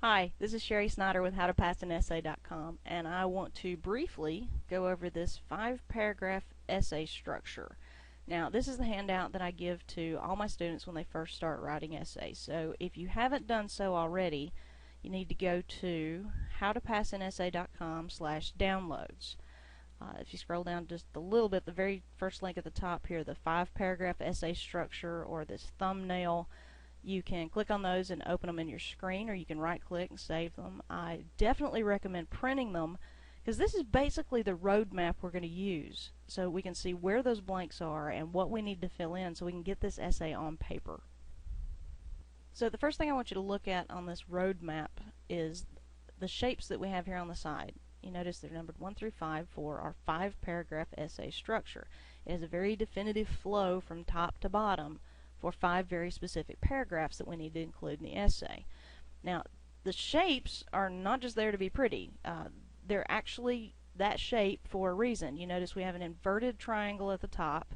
Hi, this is Sherry Snyder with howtopassanessay.com, and I want to briefly go over this 5-paragraph essay structure. Now, this is the handout that I give to all my students when they first start writing essays. So if you haven't done so already, you need to go to howtopassanessay.com/downloads. If you scroll down just a little bit, the very first link at the top here, the 5-paragraph essay structure or this thumbnail, you can click on those and open them in your screen, or you can right click and save them. I definitely recommend printing them because this is basically the roadmap we're going to use, so we can see where those blanks are and what we need to fill in so we can get this essay on paper. So the first thing I want you to look at on this roadmap is the shapes that we have here on the side. You notice they're numbered 1 through 5 for our 5-paragraph essay structure. It has a very definitive flow from top to bottom for 5 very specific paragraphs that we need to include in the essay. Now, the shapes are not just there to be pretty. They're actually that shape for a reason. You notice we have an inverted triangle at the top,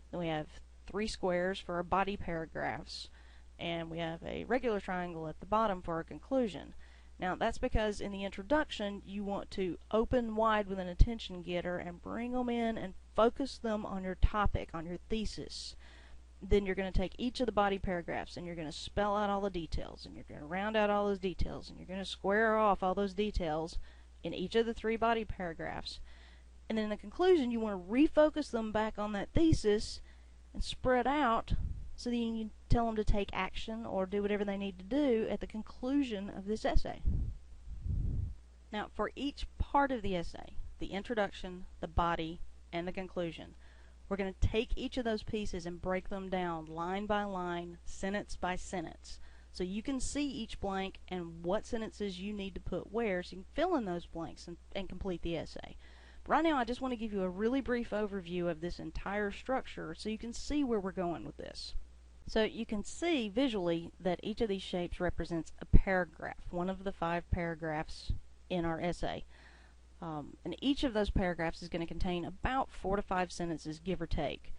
then we have 3 squares for our body paragraphs, and we have a regular triangle at the bottom for our conclusion. Now, that's because in the introduction, you want to open wide with an attention getter and bring them in and focus them on your topic, on your thesis. Then you're going to take each of the body paragraphs and you're going to spell out all the details, and you're going to round out all those details, and you're going to square off all those details in each of the 3 body paragraphs. And then in the conclusion, you want to refocus them back on that thesis and spread out so that you can tell them to take action or do whatever they need to do at the conclusion of this essay. Now, for each part of the essay, the introduction, the body, and the conclusion, we're going to take each of those pieces and break them down line by line, sentence by sentence, so you can see each blank and what sentences you need to put where, so you can fill in those blanks and complete the essay. But right now, I just want to give you a really brief overview of this entire structure so you can see where we're going with this. So you can see visually that each of these shapes represents a paragraph, one of the 5 paragraphs in our essay. And each of those paragraphs is going to contain about 4 to 5 sentences, give or take.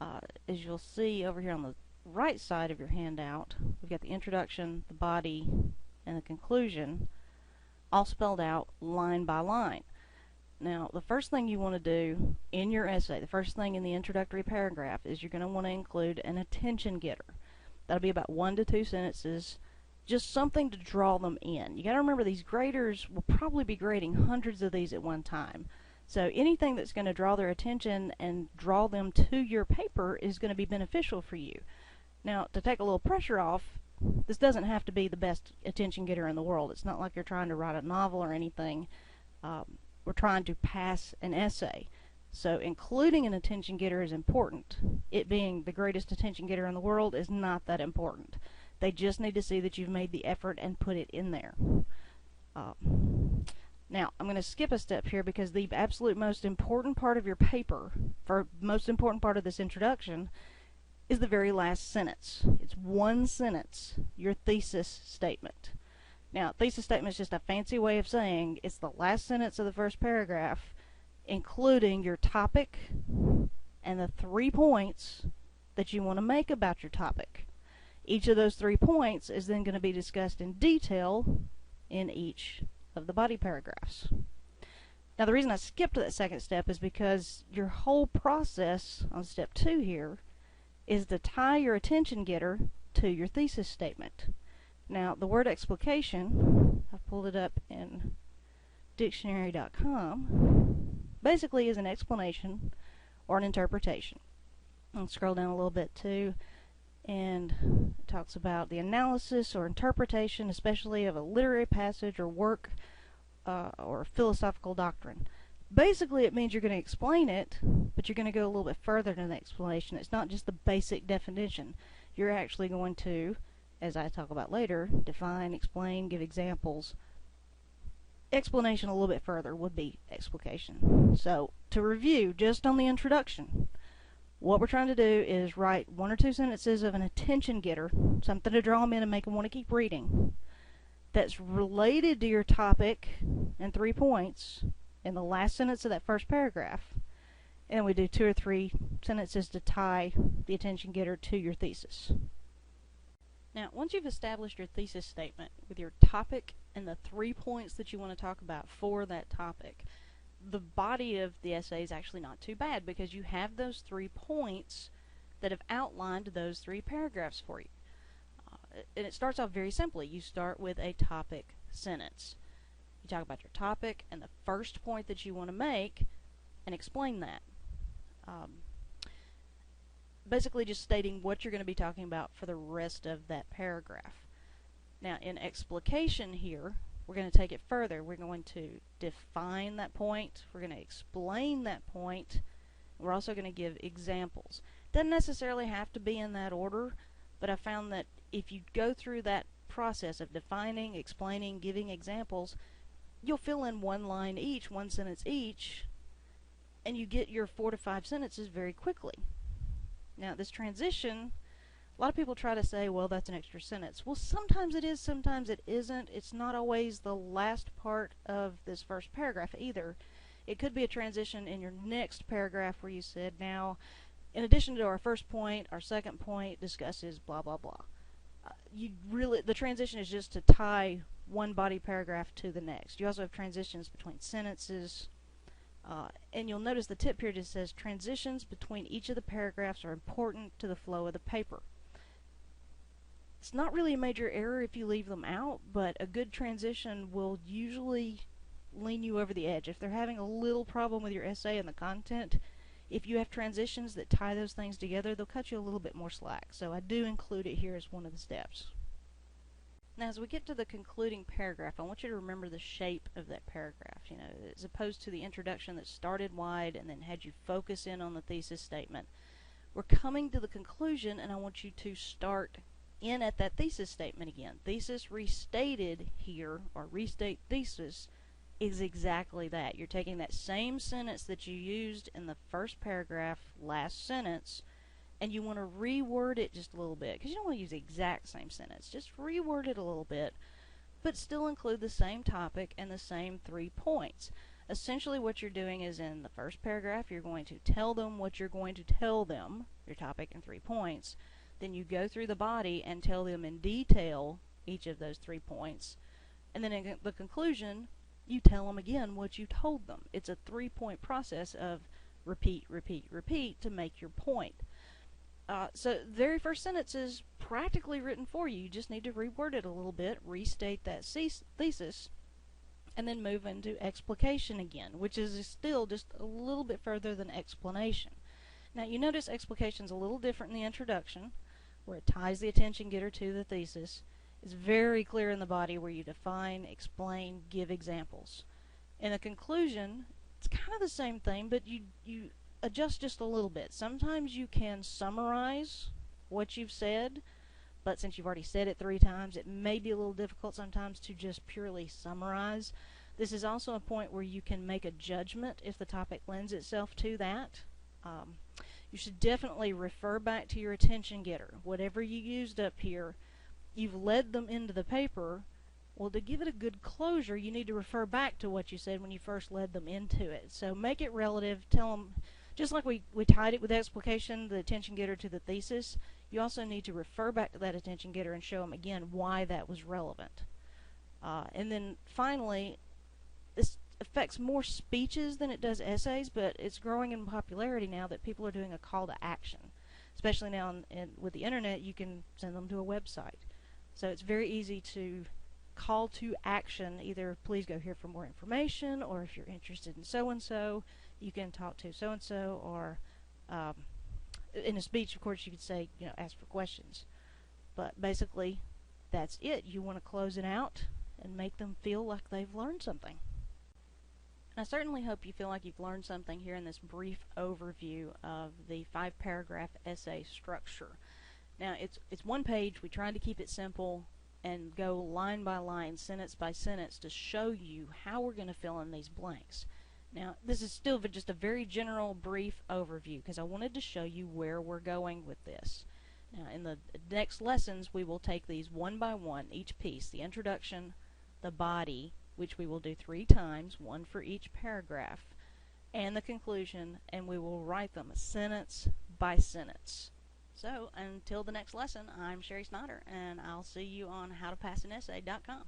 As you'll see over here on the right side of your handout, we've got the introduction, the body, and the conclusion all spelled out line by line. Now, the first thing you want to do in your essay, the first thing in the introductory paragraph, is you're going to want to include an attention getter. That'll be about 1 to 2 sentences, just something to draw them in. You got to remember, these graders will probably be grading hundreds of these at one time. So anything that's going to draw their attention and draw them to your paper is going to be beneficial for you. Now, to take a little pressure off, this doesn't have to be the best attention getter in the world. It's not like you're trying to write a novel or anything. We're trying to pass an essay. So including an attention getter is important. It being the greatest attention getter in the world is not that important. They just need to see that you've made the effort and put it in there. Now, I'm going to skip a step here because the absolute most important part of your paper, for most important part of this introduction, is the very last sentence. It's 1 sentence, your thesis statement. Now, thesis statement is just a fancy way of saying it's the last sentence of the first paragraph, including your topic and the 3 points that you want to make about your topic. Each of those 3 points is then going to be discussed in detail in each of the body paragraphs. Now, the reason I skipped that second step is because your whole process on step 2 here is to tie your attention getter to your thesis statement. Now, the word explication, I've pulled it up in dictionary.com, basically is an explanation or an interpretation. I'll scroll down a little bit too, and it talks about the analysis or interpretation, especially of a literary passage or work or philosophical doctrine. Basically, it means you're going to explain it, but you're going to go a little bit further than the explanation. It's not just the basic definition. You're actually going to, as I talk about later, define, explain, give examples. Explanation a little bit further would be explication. So, to review, just on the introduction, what we're trying to do is write 1 or 2 sentences of an attention getter, something to draw them in and make them want to keep reading, that's related to your topic and 3 points in the last sentence of that first paragraph. And we do 2 or 3 sentences to tie the attention getter to your thesis. Now, once you've established your thesis statement with your topic and the 3 points that you want to talk about for that topic, the body of the essay is actually not too bad because you have those 3 points that have outlined those 3 paragraphs for you. And it starts off very simply. You start with a topic sentence. You talk about your topic and the first point that you want to make and explain that. Basically just stating what you're going to be talking about for the rest of that paragraph. Now, in explication here, we're going to take it further. We're going to define that point. We're going to explain that point. We're also going to give examples. Doesn't necessarily have to be in that order, but I found that if you go through that process of defining, explaining, giving examples, you'll fill in one line each, one sentence each, and you get your 4 to 5 sentences very quickly. Now, this transition, a lot of people try to say, well, that's an extra sentence. Well, sometimes it is, sometimes it isn't. It's not always the last part of this first paragraph either. It could be a transition in your next paragraph where you said, now, in addition to our first point, our second point discusses blah, blah, blah. The transition is just to tie one body paragraph to the next. You also have transitions between sentences. And you'll notice the tip here just says transitions between each of the paragraphs are important to the flow of the paper. It's not really a major error if you leave them out, but a good transition will usually lean you over the edge. If they're having a little problem with your essay and the content, if you have transitions that tie those things together, they'll cut you a little bit more slack. So I do include it here as one of the steps. Now, as we get to the concluding paragraph, I want you to remember the shape of that paragraph. You know, as opposed to the introduction that started wide and then had you focus in on the thesis statement. We're coming to the conclusion, and I want you to start in at that thesis statement again. Thesis restated here, or restate thesis, is exactly that. You're taking that same sentence that you used in the first paragraph, last sentence, and you want to reword it just a little bit, because you don't want to use the exact same sentence. Just reword it a little bit, but still include the same topic and the same 3 points. Essentially what you're doing is in the first paragraph, you're going to tell them what you're going to tell them, your topic and 3 points. Then you go through the body and tell them in detail each of those 3 points. And then in the conclusion, you tell them again what you told them. It's a 3-point process of repeat, repeat, repeat to make your point. So the very first sentence is practically written for you. You just need to reword it a little bit, restate that thesis, and then move into explication again, which is still just a little bit further than explanation. Now, you notice explication is a little different in the introduction, where it ties the attention getter to the thesis. It's very clear in the body where you define, explain, give examples. In the conclusion, it's kind of the same thing, but you adjust just a little bit. Sometimes you can summarize what you've said, but since you've already said it 3 times, it may be a little difficult sometimes to just purely summarize. This is also a point where you can make a judgment if the topic lends itself to that. You should definitely refer back to your attention getter. Whatever you used up here, you've led them into the paper. Well, to give it a good closure, you need to refer back to what you said when you first led them into it. So make it relative. Tell them, just like we tied it with explication, the attention getter to the thesis, you also need to refer back to that attention getter and show them again why that was relevant. And then finally, this affects more speeches than it does essays, but it's growing in popularity now that people are doing a call to action. Especially now with the internet, you can send them to a website. So it's very easy to call to action, either please go here for more information, or if you're interested in so-and-so, you can talk to so-and-so, or in a speech, of course, you could say, you know, ask for questions. But basically, that's it. You want to close it out and make them feel like they've learned something. And I certainly hope you feel like you've learned something here in this brief overview of the 5-paragraph essay structure. Now, it's 1 page. We tried to keep it simple and go line by line, sentence by sentence, to show you how we're going to fill in these blanks. Now, this is still just a very general, brief overview, because I wanted to show you where we're going with this. Now, in the next lessons, we will take these one by one, each piece, the introduction, the body, which we will do 3 times, 1 for each paragraph, and the conclusion, and we will write them sentence by sentence. So until the next lesson, I'm Sherry Snyder, and I'll see you on howtopassanessay.com.